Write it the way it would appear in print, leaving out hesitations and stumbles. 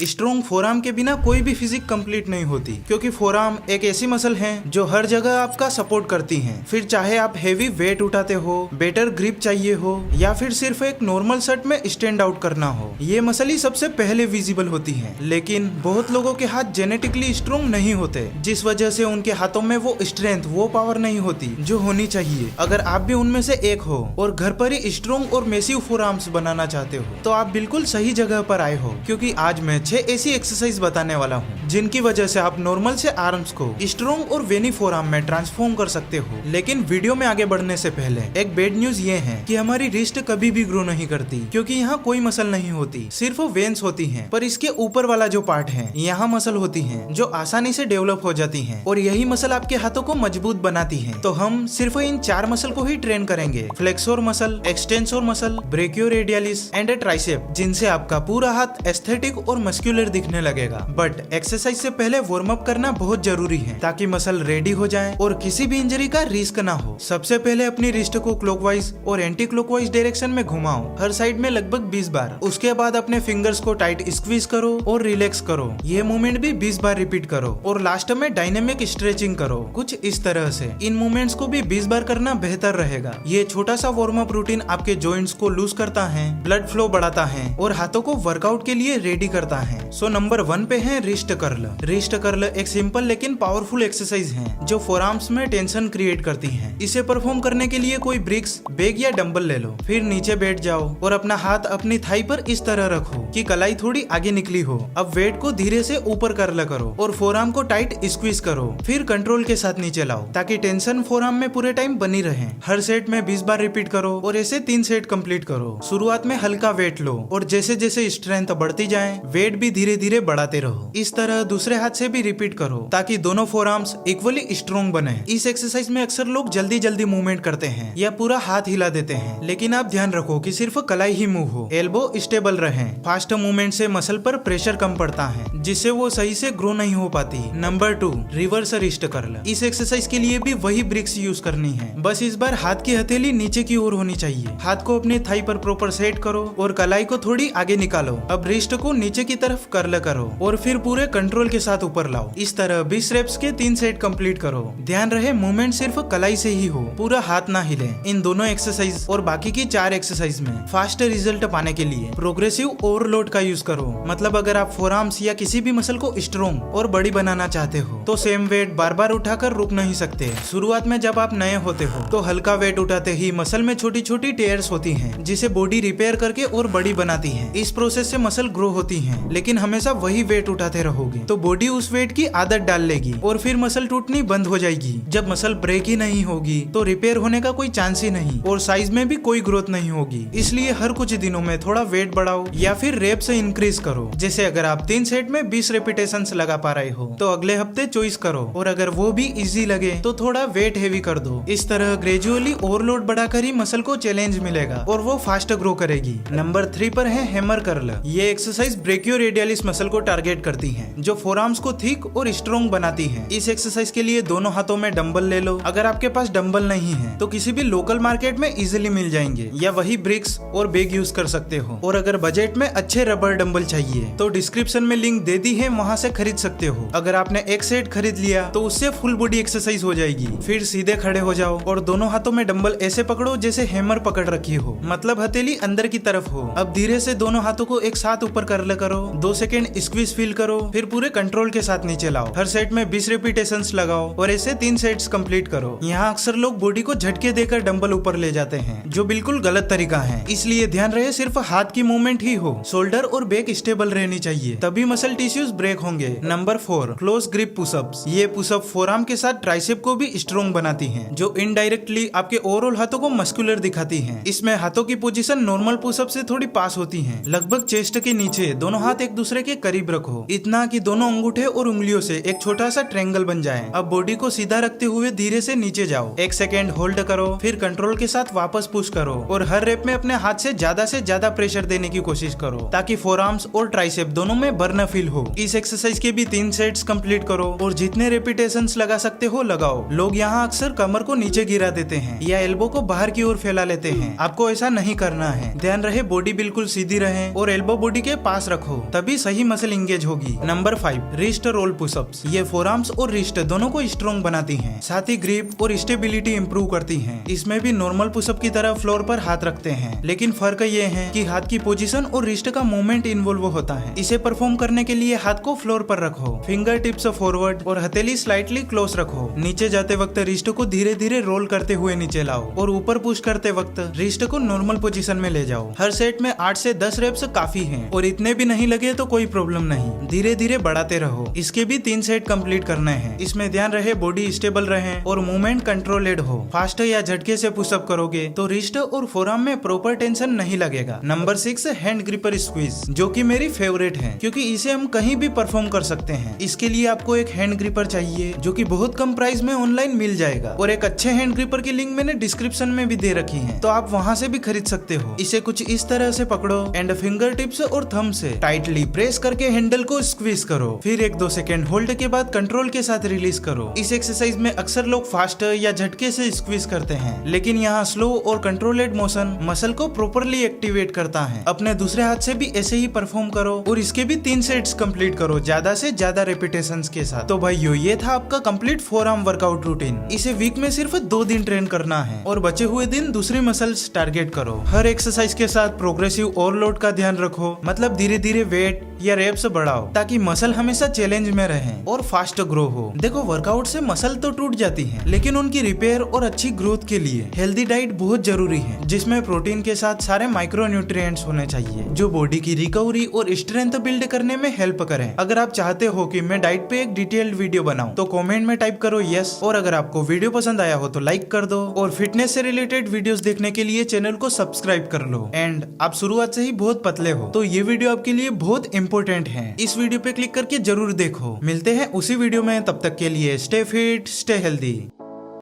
Strong forearm के बिना कोई भी फिजिक कंप्लीट नहीं होती, क्योंकि फोरआर्म एक ऐसी मसल है जो हर जगह आपका सपोर्ट करती है। फिर चाहे आप हेवी वेट उठाते हो, बेटर ग्रिप चाहिए हो, या फिर सिर्फ एक नॉर्मल शॉट में स्टैंड आउट करना हो, ये मसल ही सबसे पहले विजिबल होती है। लेकिन बहुत लोगों के हाथ जेनेटिकली स्ट्रॉन्ग नहीं होते, जिस वजह से उनके हाथों में वो स्ट्रेंथ, वो पावर नहीं होती जो होनी चाहिए। अगर आप भी उनमें से एक हो और घर पर ही स्ट्रॉन्ग और मैसिव फोरआर्म्स बनाना चाहते हो, तो आप बिल्कुल सही जगह पर आए हो, क्योंकि आज मैं 6 ऐसी एक्सरसाइज बताने वाला हूँ जिनकी वजह से आप नॉर्मल से आर्म्स को स्ट्रॉन्ग और वेनी फोरआर्म में ट्रांसफॉर्म कर सकते हो। लेकिन वीडियो में आगे बढ़ने से पहले एक बैड न्यूज ये है कि हमारी रिस्ट कभी भी ग्रो नहीं करती, क्योंकि यहाँ कोई मसल नहीं होती, सिर्फ वेन्स होती हैं। पर इसके ऊपर वाला जो पार्ट है, यहाँ मसल होती है जो आसानी से डेवलप हो जाती है, और यही मसल आपके हाथों को मजबूत बनाती है। तो हम सिर्फ इन 4 मसल को ही ट्रेन करेंगे: flexor muscle, extensor muscle, brachioradialis and tricep, जिनसे आपका पूरा हाथ एस्थेटिक और मस्कुलर दिखने लगेगा। बट एक्सरसाइज से पहले वार्म अप करना बहुत जरूरी है, ताकि मसल रेडी हो जाए और किसी भी इंजरी का रिस्क ना हो। सबसे पहले अपनी रिस्ट को क्लॉकवाइज और एंटी क्लॉकवाइज डायरेक्शन में घुमाओ, हर साइड में लगभग 20 बार। उसके बाद अपने फिंगर्स को टाइट स्क्वीज करो और रिलैक्स करो। ये मूवमेंट भी 20 बार रिपीट करो, और लास्ट में डायनेमिक स्ट्रेचिंग करो, कुछ इस तरह से। इन मूवमेंट्स को भी 20 बार करना बेहतर रहेगा। ये छोटा सा वार्म अप रूटीन आपके जॉइंट्स को लूज करता है, ब्लड फ्लो बढ़ाता है और हाथों को वर्कआउट के लिए रेडी करता है। सो नंबर 1 पे है रिस्ट कर्ल। रिस्ट कर्ल एक सिंपल लेकिन पावरफुल एक्सरसाइज है जो फोरआर्म्स में टेंशन क्रिएट करती है। इसे परफॉर्म करने के लिए कोई ब्रिक्स, बैग या डंबल ले लो, फिर नीचे बैठ जाओ और अपना हाथ अपनी थाई पर इस तरह रखो कि कलाई थोड़ी आगे निकली हो। अब वेट को धीरे से ऊपर कर्ल करो और फोरआर्म को टाइट स्क्वीज करो, फिर कंट्रोल के साथ नीचे लाओ, ताकि टेंशन फोरआर्म में पूरे टाइम बनी रहे। हर सेट में 20 बार रिपीट करो और ऐसे 3 सेट कंप्लीट करो। शुरुआत में हल्का वेट लो और जैसे जैसे स्ट्रेंथ बढ़ती जाए, वेट भी धीरे धीरे बढ़ाते रहो। इस तरह दूसरे हाथ से भी रिपीट करो, ताकि दोनों फोरआर्म्स इक्वली स्ट्रॉन्ग बने। इस एक्सरसाइज में अक्सर लोग जल्दी जल्दी मूवमेंट करते हैं या पूरा हाथ हिला देते हैं, लेकिन आप ध्यान रखो कि सिर्फ कलाई ही मूव हो, एल्बो स्टेबल रहे। फास्ट मूवमेंट से मसल पर प्रेशर कम पड़ता है, जिससे वो सही से ग्रो नहीं हो पाती। Number 2, reverse wrist curl. इस एक्सरसाइज के लिए भी वही ब्रिक्स यूज करनी है, बस इस बार हाथ की हथेली नीचे की ओर होनी चाहिए। हाथ को अपनी थाई पर प्रॉपर सेट करो और कलाई को थोड़ी आगे निकालो। अब रिस्ट को नीचे की तरफ कर्ल करो और फिर पूरे कंट्रोल के साथ ऊपर लाओ। इस तरह 20 रेप्स के 3 सेट कंप्लीट करो। ध्यान रहे मूवमेंट सिर्फ कलाई से ही हो, पूरा हाथ ना हिले। इन दोनों एक्सरसाइज और बाकी की 4 एक्सरसाइज में फास्ट रिजल्ट पाने के लिए प्रोग्रेसिव ओवरलोड का यूज करो। मतलब अगर आप फोरआर्म्स या किसी भी मसल को स्ट्रॉन्ग और बड़ी बनाना चाहते हो, तो सेम वेट बार बार उठाकर रुक नहीं सकते। शुरुआत में जब आप नए होते हो, तो हल्का वेट उठाते ही मसल में छोटी छोटी टेयर्स होती हैं, जिसे बॉडी रिपेयर करके और बड़ी बनाती है। इस प्रोसेस से मसल ग्रो होती है, लेकिन हमेशा वही वेट उठाते रहोगे तो बॉडी उस वेट की आदत डाल लेगी और फिर मसल टूटनी बंद हो जाएगी। जब मसल ब्रेक ही नहीं होगी, तो रिपेयर होने का कोई चांस ही नहीं और साइज में भी कोई ग्रोथ नहीं होगी। इसलिए हर कुछ दिनों में थोड़ा वेट बढ़ाओ या फिर रेप से इंक्रीज करो। जैसे अगर आप 3 सेट में 20 रेपिटेशंस लगा पा रहे हो, तो अगले हफ्ते चॉइस करो, और अगर वो भी इजी लगे तो थोड़ा वेट हेवी कर दो। इस तरह ग्रेजुअली ओवरलोड बढ़ाकर ही मसल को चैलेंज मिलेगा और वो फास्ट ग्रो करेगी। नंबर 3 पर है हैमर कर्ल। ये एक्सरसाइज ब्रेकियोरेडियलिस मसल को टारगेट करती है, जो फोरआर्म्स को थिक और स्ट्रॉन्ग बनाती है। इस एक्सरसाइज के लिए दोनों हाथों में डंबल ले लो। अगर आपके पास डंबल नहीं है, तो किसी भी लोकल मार्केट में इजीली मिल जाएंगे, या वही ब्रिक्स और बैग यूज कर सकते हो। और अगर बजट में अच्छे रबर डंबल चाहिए, तो डिस्क्रिप्शन में लिंक दे दी है, वहाँ से खरीद सकते हो। अगर आपने एक सेट खरीद लिया, तो उससे फुल बॉडी एक्सरसाइज हो जाएगी। फिर सीधे खड़े हो जाओ और दोनों हाथों में डंबल ऐसे पकड़ो जैसे हैमर पकड़ रखी हो, मतलब हथेली अंदर की तरफ हो। अब धीरे से दोनों हाथों को एक साथ ऊपर कर्ल करो, 2 सेकेंड स्क्वीज फील करो, फिर पूरे कंट्रोल के साथ नीचे लाओ। हर सेट में 20 रेपिटेशंस लगाओ और ऐसे 3 सेट्स कंप्लीट करो। यहाँ अक्सर लोग बॉडी को झटके देकर डंबल ऊपर ले जाते हैं, जो बिल्कुल गलत तरीका है। इसलिए ध्यान रहे सिर्फ हाथ की मूवमेंट ही हो, शोल्डर और बैक स्टेबल रहनी चाहिए, तभी मसल टिश्यूज ब्रेक होंगे। Number 4, close grip pushups. ये पुशअप फोरआर्म के साथ ट्राइसेप को भी स्ट्रॉन्ग बनाती है, जो इनडायरेक्टली आपके ओवरऑल हाथों को मस्कुलर दिखाती है। इसमें हाथों की पोजीशन नॉर्मल पुशअप से थोड़ी पास होती है, लगभग चेस्ट के नीचे। दोनों हाथ एक दूसरे के करीब रखो, इतना कि दोनों अंगूठे और उंगलियों से एक छोटा सा ट्रायंगल बन जाए। अब बॉडी को सीधा रखते हुए धीरे से नीचे जाओ, 1 सेकेंड होल्ड करो, फिर कंट्रोल के साथ वापस पुश करो और हर रेप में अपने हाथ से ज्यादा प्रेशर देने की कोशिश करो, ताकि फोरआर्म्स और ट्राइसेप दोनों में बर्न फील हो। इस एक्सरसाइज के भी 3 सेट्स कंप्लीट करो और जितने रेपिटेशंस लगा सकते हो लगाओ। लोग यहाँ अक्सर कमर को नीचे गिरा देते हैं या एल्बो को बाहर की ओर फैला लेते हैं। आपको ऐसा नहीं करना है। ध्यान रहे बॉडी बिल्कुल सीधी रहे और एल्बो बॉडी के पास रखो। तभी सही मसल इंगेज होगी। Number 5, wrist roll pushups. ये फोरआर्म्स और रिस्ट दोनों को स्ट्रॉन्ग बनाती हैं, साथ ही ग्रिप और स्टेबिलिटी इंप्रूव करती हैं। इसमें भी नॉर्मल पुशअप की तरह फ्लोर पर हाथ रखते हैं, लेकिन फर्क ये है कि हाथ की पोजीशन और रिस्ट का मूवमेंट इन्वॉल्व होता है। इसे परफॉर्म करने के लिए हाथ को फ्लोर पर रखो, फिंगर टिप्स फॉरवर्ड और हथेली स्लाइटली क्लोज रखो। नीचे जाते वक्त रिस्ट को धीरे धीरे रोल करते हुए नीचे लाओ और ऊपर पुश करते वक्त रिस्ट को नॉर्मल पोजीशन में ले जाओ। हर सेट में 8 से 10 रेप्स काफी हैं और इतने भी नहीं लगे तो कोई प्रॉब्लम नहीं, धीरे धीरे बढ़ाते रहो। इसके भी 3 सेट कंप्लीट करने हैं। इसमें ध्यान रहे बॉडी स्टेबल रहे और मूवमेंट कंट्रोलेड हो। फास्ट या झटके से पुशअप करोगे तो रिस्ट और फोरआर्म में प्रॉपर टेंशन नहीं लगेगा। नंबर 6, हैंड ग्रिपर स्क्वीज, जो कि मेरी फेवरेट है क्योंकि इसे हम कहीं भी परफॉर्म कर सकते हैं। इसके लिए आपको एक हैंड ग्रिपर चाहिए जो कि बहुत कम प्राइस में ऑनलाइन मिल जाएगा, और एक अच्छे हैंड ग्रिपर की लिंक मैंने डिस्क्रिप्शन में भी दे रखी है, तो आप वहां से भी खरीद सकते हो। इसे कुछ इस तरह से पकड़ो एंड फिंगर टिप्स और थंब से टाइटली प्रेस करके हैंडल को स्क्वीज करो, फिर 1-2 सेकेंड होल्ड के बाद कंट्रोल के साथ रिलीज करो। इस एक्सरसाइज में अक्सर लोग फास्ट या झटके से स्क्वीज करते हैं, लेकिन यहाँ स्लो और कंट्रोलेड मोशन मसल को प्रॉपरली एक्टिवेट करता है। अपने दूसरे हाथ से भी ऐसे ही परफॉर्म करो और इसके भी 3 सेट्स कंप्लीट करो, ज्यादा से ज्यादा रेपिटेशंस के साथ। तो भाइयों, ये था आपका कंप्लीट फोरआर्म वर्कआउट रूटीन। इसे वीक में सिर्फ 2 दिन ट्रेन करना है और बचे हुए दिन दूसरी मसल्स टारगेट करो। हर एक्सरसाइज के साथ प्रोग्रेसिव ओवरलोड का ध्यान रखो, मतलब धीरे धीरे वेट या रेप्स बढ़ाओ ताकि मसल हमेशा चैलेंज में रहे और फास्ट ग्रो हो। देखो, वर्कआउट से मसल तो टूट जाती है, लेकिन उनकी रिपेयर और अच्छी ग्रोथ के लिए हेल्दी डाइट बहुत जरूरी है, जिसमें प्रोटीन के साथ सारे माइक्रो न्यूट्रिएंट्स होने चाहिए जो बॉडी की रिकवरी और स्ट्रेंथ बिल्ड करने में हेल्प करें। अगर आप चाहते हो कि मैं डाइट पे एक डिटेल्ड वीडियो बनाऊं तो कमेंट में टाइप करो यस, और अगर आपको वीडियो पसंद आया हो तो लाइक कर दो, और फिटनेस से रिलेटेड वीडियोस देखने के लिए चैनल को सब्सक्राइब कर लो। एंड आप शुरुआत से ही बहुत पतले हो तो ये वीडियो आपके लिए बहुत इंपॉर्टेंट है। इस वीडियो पे क्लिक करके जरूर देखो। मिलते हैं उसी वीडियो में, तब तक के लिए स्टे फिट, स्टे हेल्दी।